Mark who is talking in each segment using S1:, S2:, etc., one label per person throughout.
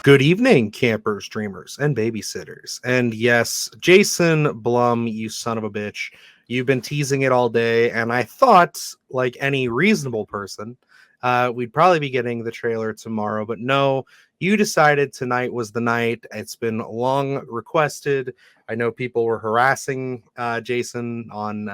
S1: Good evening, campers, dreamers, and babysitters. And yes, Jason Blum, you son of a bitch, you've been teasing it all day. And I thought, like any reasonable person, we'd probably be getting the trailer tomorrow. But no, you decided tonight was the night. It's been long requested. I know people were harassing Jason on,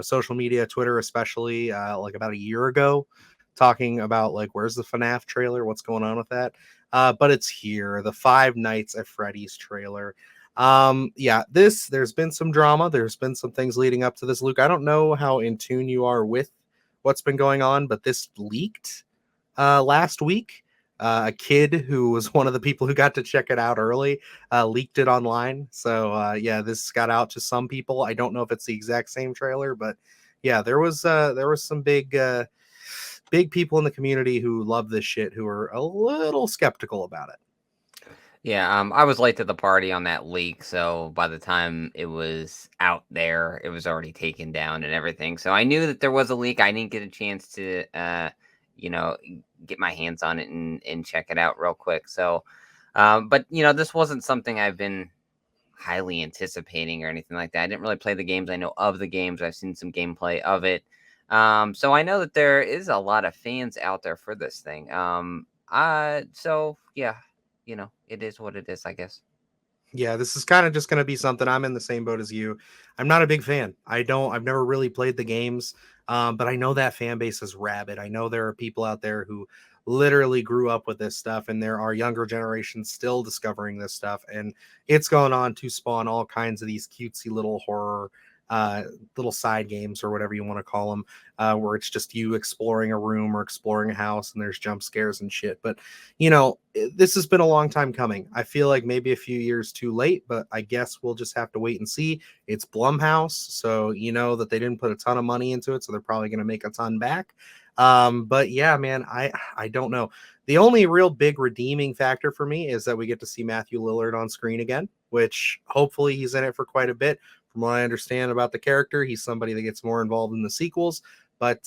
S1: social media, Twitter especially, like about a year ago, talking about like where's the FNAF trailer, what's going on with that. But it's here, the Five Nights at Freddy's trailer. There's been some drama. There's been some things leading up to this, Luke. I don't know how in tune you are with what's been going on, but this leaked last week. A kid who was one of the people who got to check it out early leaked it online. So this got out to some people. I don't know if it's the exact same trailer, but yeah, there was some big people in the community who love this shit who are a little skeptical about it.
S2: Yeah, I was late to the party on that leak, so by the time it was out there, it was already taken down and everything. So I knew that there was a leak. I didn't get a chance to, get my hands on it and check it out real quick. So, but this wasn't something I've been highly anticipating or anything like that. I didn't really play the games. I know of the games. I've seen some gameplay of it. So I know that there is a lot of fans out there for this thing. It is what it is, I guess.
S1: Yeah, this is kind of just going to be something. I'm in the same boat as you. I'm not a big fan. I've never really played the games, but I know that fan base is rabid. I know there are people out there who literally grew up with this stuff, and there are younger generations still discovering this stuff. And it's going on to spawn all kinds of these cutesy little horror little side games or whatever you want to call them, where it's just you exploring a room or exploring a house and there's jump scares and shit. But this has been a long time coming. I feel like maybe a few years too late, but I guess we'll just have to wait and see. It's BlumHouse, so you know that they didn't put a ton of money into it, so they're probably going to make a ton back. But yeah, man, I don't know. The only real big redeeming factor for me is that we get to see Matthew Lillard on screen again, which hopefully he's in it for quite a bit. From what I understand about the character, he's somebody that gets more involved in the sequels. But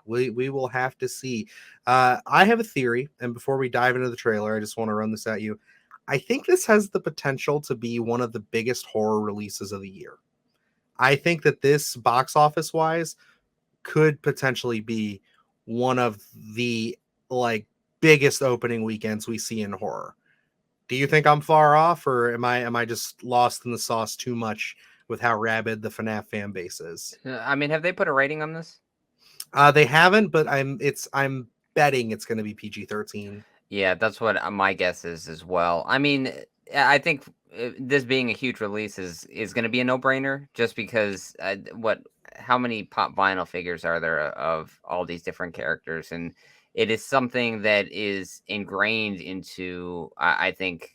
S1: we will have to see. I have a theory, and before we dive into the trailer, I just want to run this at you. I think this has the potential to be one of the biggest horror releases of the year. I think that this, box office wise, could potentially be one of the biggest opening weekends we see in horror. Do you think I'm far off, or am I just lost in the sauce too much with how rabid the FNAF fan base is?
S2: I mean, have they put a rating on this?
S1: They haven't, but I'm betting it's going to be PG-13.
S2: Yeah, that's what my guess is as well. I mean, I think this being a huge release is going to be a no-brainer, just because how many pop vinyl figures are there of all these different characters, and it is something that is ingrained into, I think,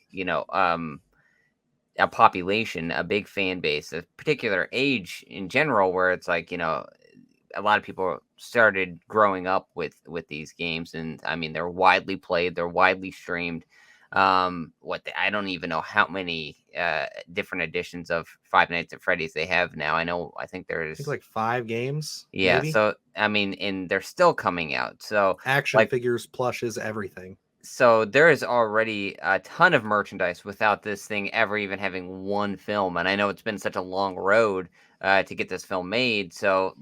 S2: a population, a big fan base, a particular age in general, where it's like, a lot of people started growing up with these games, and I mean, they're widely played, they're widely streamed. I don't even know how many different editions of Five Nights at Freddy's they have now. I think there's
S1: like 5 games.
S2: Yeah,
S1: maybe?
S2: so I mean, and they're still coming out. So
S1: action figures, plushes, everything.
S2: So there is already a ton of merchandise without this thing ever even having one film. And I know it's been such a long road to get this film made. So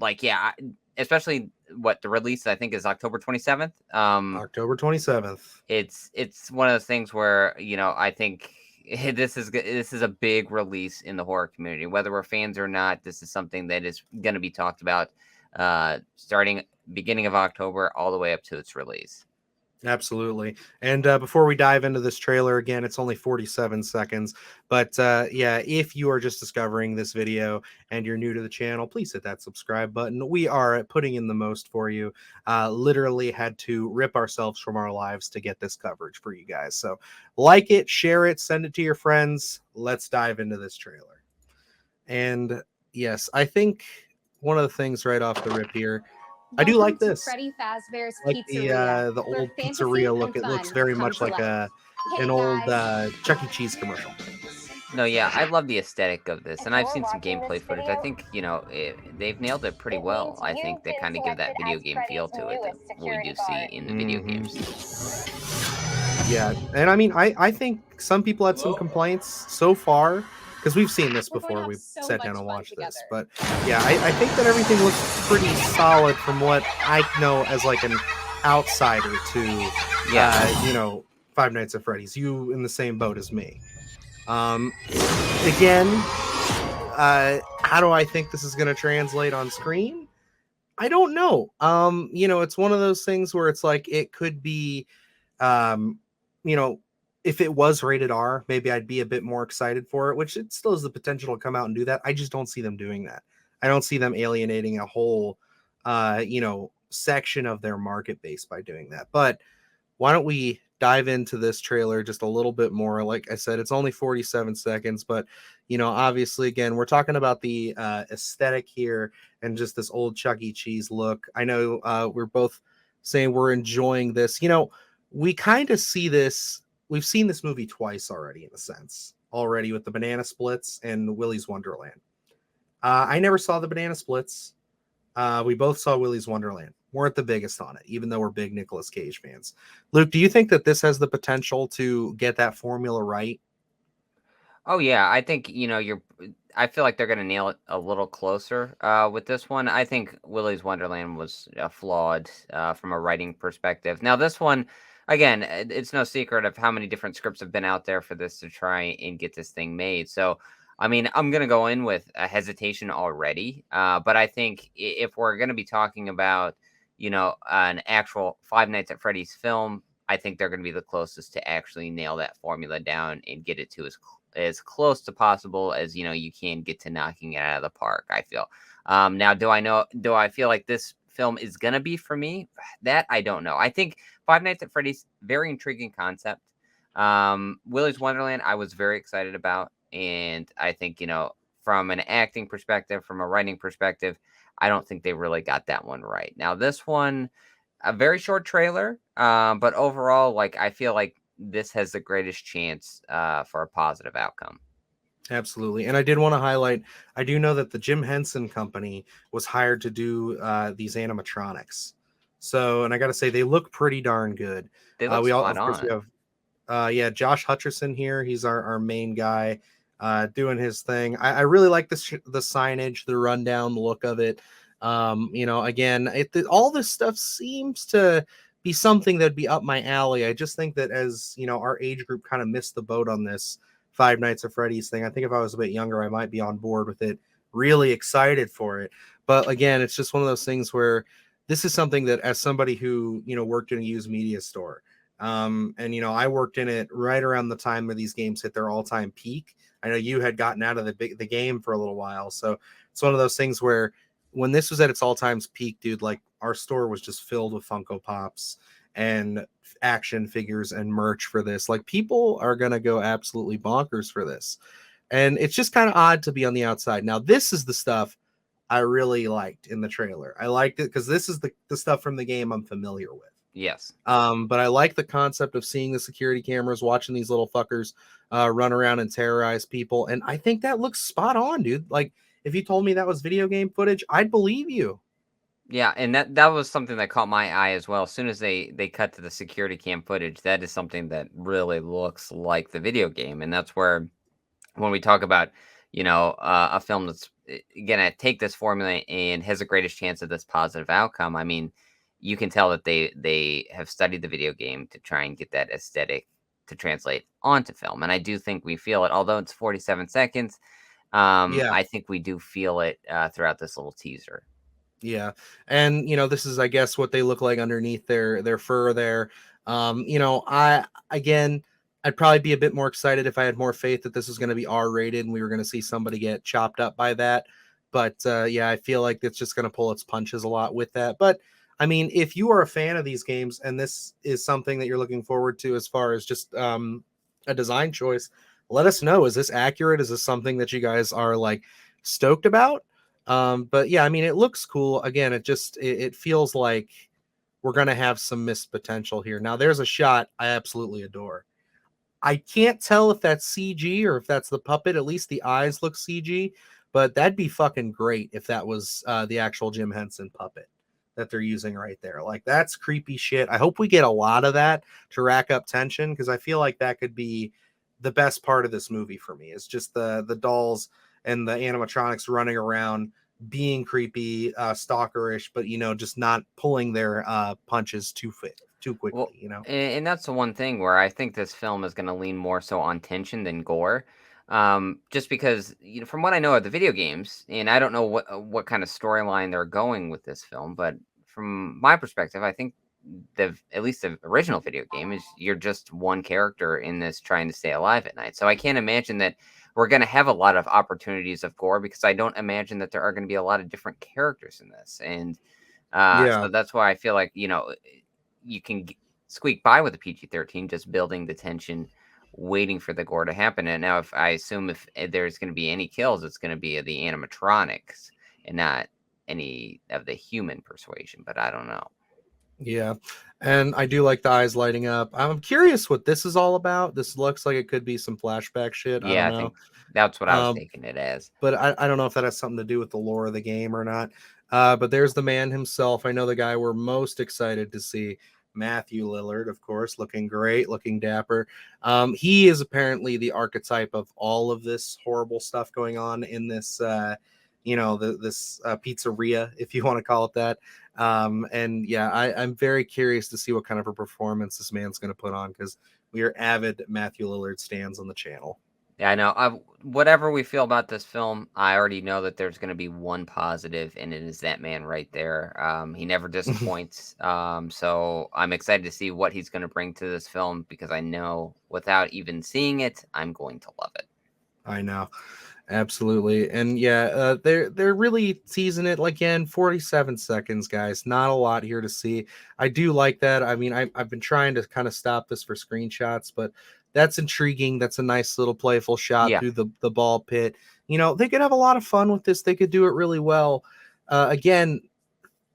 S2: especially the release, I think, is October 27th.
S1: October 27th.
S2: It's one of those things where, I think this is a big release in the horror community, whether we're fans or not. This is something that is going to be talked about starting beginning of October all the way up to its release.
S1: Absolutely. And before we dive into this trailer, again, it's only 47 seconds. But if you are just discovering this video and you're new to the channel, please hit that subscribe button. We are putting in the most for you. Literally had to rip ourselves from our lives to get this coverage for you guys. So like it, share it, send it to your friends. Let's dive into this trailer. And yes, I think one of the things right off the rip here, I do like this.
S3: Freddy Fazbear's
S1: like
S3: Pizzeria,
S1: the old pizzeria look. It looks very much like an old Chuck E. Cheese commercial.
S2: No, yeah, I love the aesthetic of this, and I've seen some gameplay footage. I think, they've nailed it pretty well. I think they kind of give that video game feel to it that we do see in the video games.
S1: Yeah, and I mean, I think some people had some complaints so far because we've seen this
S3: We're going to
S1: before.
S3: have
S1: We
S3: so
S1: sat down
S3: much
S1: and
S3: fun
S1: watched
S3: together.
S1: this, but yeah, I think that everything looks pretty solid from what I know as like an outsider to,
S2: Yeah.
S1: Five Nights at Freddy's. You in the same boat as me. Um, Again, how do I think this is going to translate on screen? I don't know. It's one of those things where it's like it could be um, you know, if it was rated R, maybe I'd be a bit more excited for it, which it still has the potential to come out and do that. I just don't see them doing that. I don't see them alienating a whole, section of their market base by doing that. But why don't we dive into this trailer just a little bit more? Like I said, it's only 47 seconds, but obviously, again, we're talking about the aesthetic here and just this old Chuck E. Cheese look. I know we're both saying we're enjoying this. We kind of see this. We've seen this movie twice already, in a sense, already with the banana splits and Willy's Wonderland. I never saw the banana splits. We both saw Willy's Wonderland. Weren't the biggest on it, even though we're big Nicolas Cage fans. Luke, do you think that this has the potential to get that formula right?
S2: Oh yeah, I think you're. I feel like they're gonna nail it a little closer with this one. I think Willy's Wonderland was flawed from a writing perspective. Now this one, again, it's no secret of how many different scripts have been out there for this to try and get this thing made. So, I mean, I'm gonna go in with a hesitation already, but I think if we're gonna be talking about, an actual Five Nights at Freddy's film, I think they're going to be the closest to actually nail that formula down and get it to as close to possible as you can get to knocking it out of the park. I feel. Now, Do I feel like this film is gonna be for me? That I don't know. I think Five Nights at Freddy's very intriguing concept. Willy's Wonderland, I was very excited about, and I think from an acting perspective, from a writing perspective, I don't think they really got that one right. Now, this one, a very short trailer, but overall, like I feel like this has the greatest chance for a positive outcome.
S1: Absolutely. And I did want to highlight, I do know that the Jim Henson Company was hired to do these animatronics. So, and I got to say, they look pretty darn good.
S2: They look
S1: We all,
S2: spot
S1: of course, we
S2: on.
S1: have yeah, Josh Hutcherson here. He's our main guy doing his thing. I really like the signage, the rundown look of it. Again, all this stuff seems to be something that'd be up my alley. I just think that as our age group kind of missed the boat on this Five Nights at Freddy's thing. I think if I was a bit younger, I might be on board with it, really excited for it. But again, it's just one of those things where this is something that, as somebody who worked in a used media store, and I worked in it right around the time where these games hit their all-time peak. I know you had gotten out of the game for a little while, so it's one of those things where when this was at its all-time peak, dude, like our store was just filled with Funko Pops and action figures and merch for this. Like people are gonna go absolutely bonkers for this, and it's just kind of odd to be on the outside. Now, this is the stuff I really liked in the trailer. I liked it because this is the stuff from the game I'm familiar with.
S2: Yes.
S1: But I like the concept of seeing the security cameras, watching these little fuckers run around and terrorize people. And I think that looks spot on, dude. Like, if you told me that was video game footage, I'd believe you.
S2: Yeah, and that was something that caught my eye as well. As soon as they cut to the security cam footage, that is something that really looks like the video game, and that's where when we talk about a film that's gonna take this formula and has the greatest chance of this positive outcome. I mean, you can tell that they have studied the video game to try and get that aesthetic to translate onto film, and I do think we feel it. Although it's 47 seconds,
S1: Yeah.
S2: I think we do feel it throughout this little teaser.
S1: Yeah. And this is I guess what they look like underneath their fur there. I again I'd probably be a bit more excited if I had more faith that this was going to be R rated and we were going to see somebody get chopped up by that. But yeah, I feel like it's just going to pull its punches a lot with that. But I mean, if you are a fan of these games and this is something that you're looking forward to as far as just a design choice, let us know. Is this accurate? Is this something that you guys are like stoked about? But yeah, I mean, it looks cool. Again, it feels like we're gonna have some missed potential here. Now, there's a shot I absolutely adore. I can't tell if that's CG or if that's the puppet. At least the eyes look CG, but that'd be fucking great if that was the actual Jim Henson puppet. that they're using right there. Like, that's creepy shit. I hope we get a lot of that to rack up tension, because I feel like that could be the best part of this movie for me, is just the dolls and the animatronics running around being creepy, stalkerish, but just not pulling their punches too
S2: Well,
S1: quickly.
S2: and that's the one thing where I think this film is going to lean more so on tension than gore. Just because, from what I know of the video games, and I don't know what kind of storyline they're going with this film, but from my perspective, I think at least the original video game is you're just one character in this trying to stay alive at night. So I can't imagine that we're going to have a lot of opportunities of gore, because I don't imagine that there are going to be a lot of different characters in this. And
S1: Yeah,
S2: so that's why I feel like, you can squeak by with a PG-13, just building the tension, waiting for the gore to happen. And now, if I assume if there's going to be any kills, it's going to be the animatronics and not any of the human persuasion. But I don't know.
S1: yeah. And I do like the eyes lighting up. I'm curious what this is all about. This looks like it could be some flashback shit. I
S2: Yeah,
S1: don't
S2: I
S1: know.
S2: think that's what I was
S1: Um,
S2: taking it as.
S1: but I don't know if that has something to do with the lore of the game or not. But there's the man himself. I know the guy we're most excited to see, Matthew Lillard, of course, looking great, looking dapper. He is apparently the archetype of all of this horrible stuff going on in this, this pizzeria, if you want to call it that. And yeah, I'm very curious to see what kind of a performance this man's going to put on, because we are avid Matthew Lillard stands on the channel.
S2: Yeah, I know. Whatever we feel about this film, I already know that there's going to be one positive, and it is that man right there. He never disappoints. So I'm excited to see what he's going to bring to this film, because I know without even seeing it, I'm going to love it.
S1: I know. Absolutely. And yeah, they're really teasing it, like, again, 47 seconds, guys. Not a lot here to see. I do like that. I mean, I've been trying to kind of stop this for screenshots, but that's intriguing. That's a nice little playful shot
S2: Yeah,
S1: through the ball pit. They could have a lot of fun with this. They could do it really well. Again,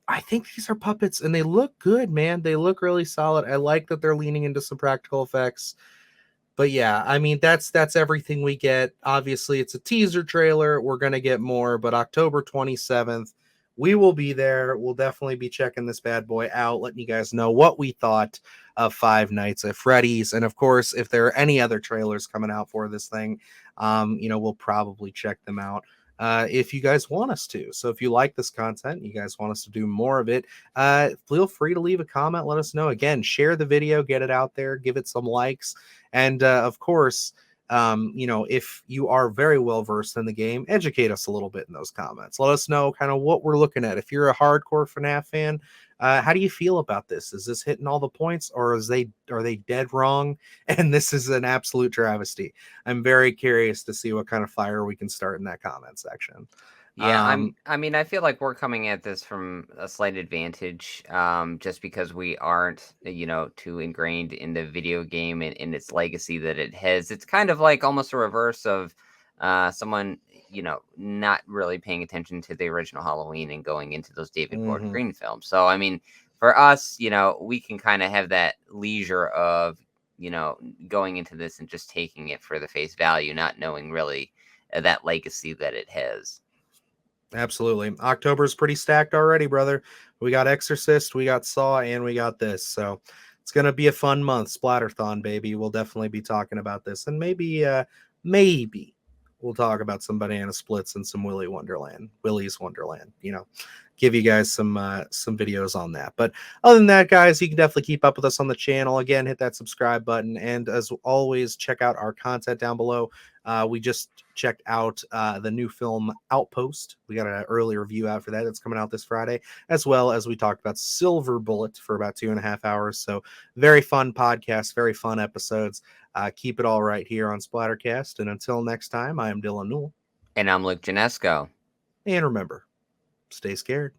S1: I think these are puppets and they look good, man. They look really solid. I like that they're leaning into some practical effects. But yeah, I mean, that's everything we get. Obviously, it's a teaser trailer. We're gonna get more, but October 27th, we will be there. We'll definitely be checking this bad boy out, letting you guys know what we thought of Five Nights at Freddy's. And of course, if there are any other trailers coming out for this thing, we'll probably check them out. If you guys want us to. So if you like this content, you guys want us to do more of it, feel free to leave a comment. Let us know. Again, share the video, get it out there, give it some likes. And of course, if you are very well versed in the game, educate us a little bit in those comments. Let us know kind of what we're looking at. If you're a hardcore FNAF fan, how do you feel about this? Is this hitting all the points, or are they dead wrong? And this is an absolute travesty. I'm very curious to see what kind of fire we can start in that comment section.
S2: yeah.
S1: Um,
S2: I mean, I feel like we're coming at this from a slight advantage, just because we aren't, too ingrained in the video game and in its legacy that it has. It's kind of like almost a reverse of someone, not really paying attention to the original Halloween and going into those David Gordon
S1: mhm.
S2: Green films. So, I mean, for us, we can kind of have that leisure of, going into this and just taking it for the face value, not knowing really that legacy that it has.
S1: Absolutely. October's pretty stacked already, brother. We got Exorcist, we got Saw, and we got this. So it's gonna be a fun month. Splatterthon, baby. We'll definitely be talking about this. And maybe we'll talk about some banana splits and some Willy's Wonderland, give you guys some videos on that. But other than that, guys, you can definitely keep up with us on the channel. Again, hit that subscribe button, and as always, check out our content down below. We just checked out the new film Outpost. We got an early review out for that. It's coming out this Friday, as well as we talked about Silver Bullet for about 2.5 hours. So very fun podcast, very fun episodes. Keep it all right here on Splattercast. And until next time, I am Dylan Newell.
S2: And I'm Luke Janesco.
S1: And remember, stay scared.